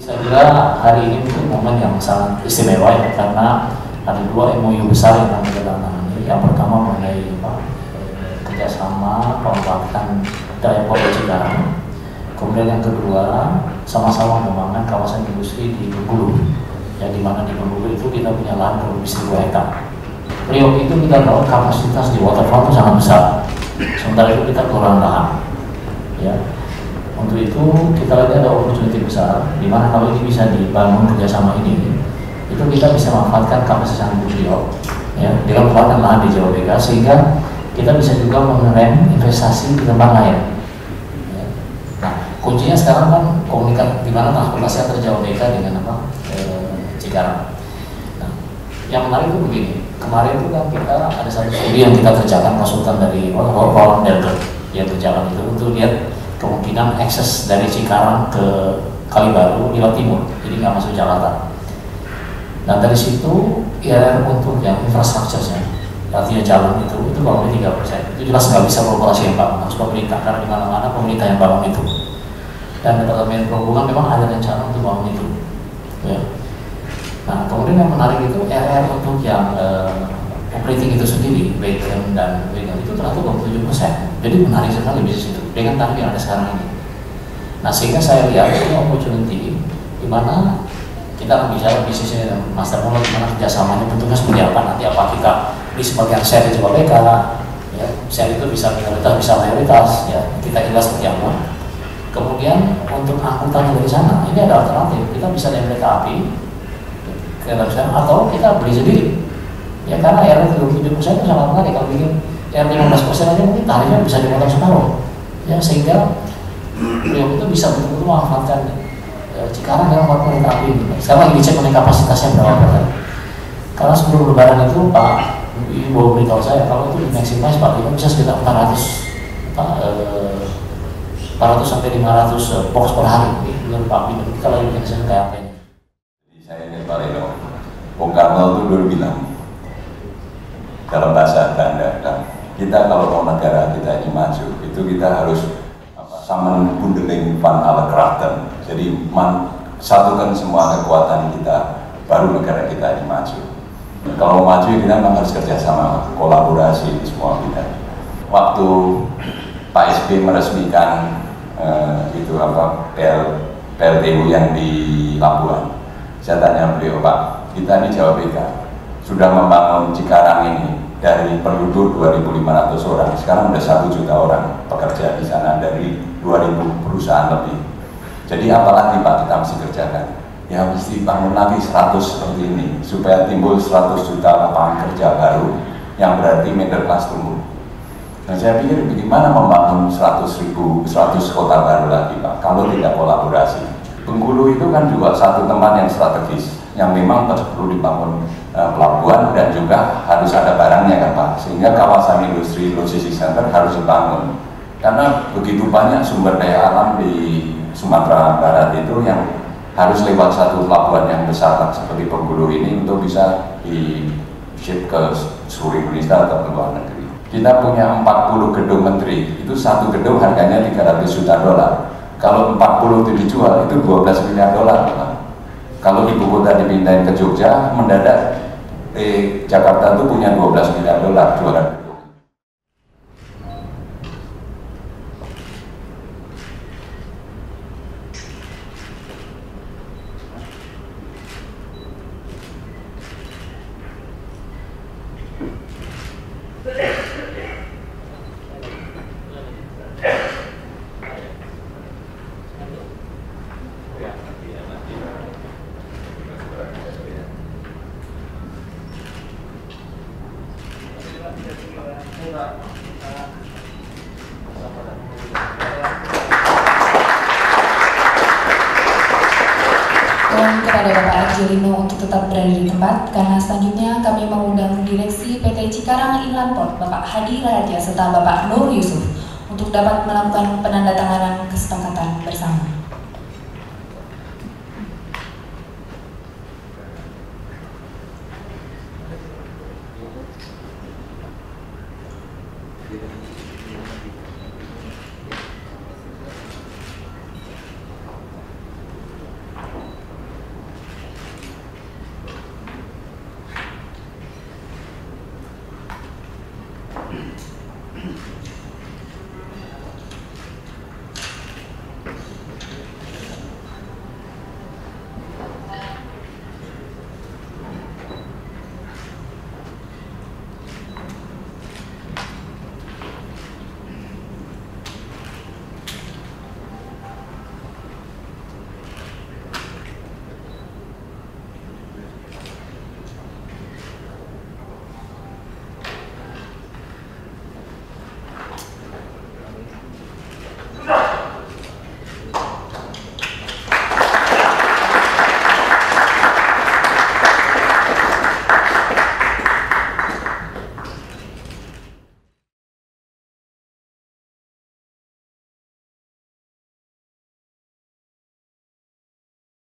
Saya kira hari ini itu momen yang sangat istimewa ya, karena ada dua MOU besar yang kami tandatangani. Yang pertama mengenai kerjasama pembangunan Daya Poli Cikarang. Kemudian yang kedua, sama-sama membangun kawasan industri di Bengkulu. Yang dimana di Bengkulu itu kita punya lahan produksi 2 hektar. Priok itu kita tahu kapasitas di waterfront itu sangat besar. Sementara itu kita kurang lahan. Ya. Untuk itu kita lihat ada opportunity besar, di mana kalau ini bisa dibangun kerjasama ini, itu kita bisa memanfaatkan kapasitas yang Priok, ya, dengan memanfaatkan lahan di Jawa BK, sehingga kita bisa juga mengerem investasi di tempat lain. Ya. Nah, kuncinya sekarang kan komunikasi, di mana transportasi antar Jawa BK dengan Cikarang. Nah, yang menarik itu begini, kemarin itu kan kita ada satu studi yang kita kerjakan, konsultan dari Roland Berger yang berjalan itu untuk lihat kemungkinan akses dari Cikarang ke Kalibaru lewat timur, jadi nggak masuk Jakarta. Dan dari situ ya untuk yang infrastrukturnya, artinya jalan itu bangun 3%. Itu jelas nggak bisa korporasi yang bangun, harus pemerintah, karena di mana-mana pemerintah yang bangun itu. Dan Departemen Perhubungan memang ada rencana untuk bangun itu. Ya. Nah, kemudian yang menarik itu RR untuk yang operating itu sendiri, backend dan weekend itu ternyata 27%. Jadi menarik sekali bisnis itu dengan tarif yang ada sekarang ini. Nah, sehingga saya lihat ini opportunity di mana kita akan bicara bisnisnya master plan, di mana kerjasamanya bentuknya seperti apa, nanti apa kita di sebagian share di Jawa BK, ya, share itu bisa minoritas, bisa mayoritas, ya, kita jelas seperti apa. Kemudian untuk angkutan dari sana, ini ada alternatif, kita bisa naik kereta api ke sana atau kita beli sendiri. Ya, karena RR 27% itu sangat menarik. Kalau bikin RR 15% aja mungkin tarifnya bisa dipotong separuh. Ya, sehingga beliau itu bisa betul-betul memanfaatkan Cikarang dalam waktu kereta api ini. Sekarang lagi dicek mengenai kapasitasnya berapa persen. Karena sebelum lebaran itu Pak Ibu beritahu saya kalau itu dimaksimalkan Pak itu bisa sekitar 400 sampai 500 box per hari. Menurut Pak Ibu kalau dimaksimalkan kayak apa ini? Saya ingin Pak Leno, Bung Karno itu dulu bilang dalam bahasa Belanda, kita kalau mau negara kita ini maju, itu kita harus samen bundeling van alle krachten. Jadi satukan semua kekuatan kita, baru negara kita ini maju. Kalau mau maju kita memang harus kerjasama, kolaborasi di semua bidang. Waktu Pak SB meresmikan PLTU yang di Labuan, saya tanya beliau, Pak, kita di Jawa BK sudah membangun Cikarang ini dari penduduk 2.500 orang, sekarang udah 1 juta orang pekerja di sana dari 2.000 perusahaan lebih. Jadi apalagi Pak kita mesti kerjakan? Ya mesti bangun lagi 100 seperti ini supaya timbul 100 juta lapangan kerja baru yang berarti middle class tumbuh. Dan saya pikir bagaimana membangun 100 kota baru lagi Pak kalau tidak kolaborasi. Bengkulu itu kan juga satu tempat yang strategis yang memang perlu dibangun pelabuhan dan juga harus ada barangnya kan Pak, sehingga kawasan industri logistik center harus dibangun karena begitu banyak sumber daya alam di Sumatera Barat itu yang harus lewat satu pelabuhan yang besar seperti Bengkulu ini untuk bisa di ship ke seluruh Indonesia atau ke luar negeri. Kita punya 40 gedung menteri, itu satu gedung harganya 300 juta dolar. Kalau 40 itu dijual itu 12 miliar dolar Pak. Kalau ibu kota dipindahin ke Jogja, mendadak Jakarta itu punya 12 miliar dolar jualan. Kepada Bapak Angelino untuk tetap berada di tempat, karena selanjutnya kami mengundang Direksi PT Cikarang Inland Port Bapak Hadi Raharja serta Bapak Nur Yusuf untuk dapat melakukan penandatanganan kesepakatan bersama.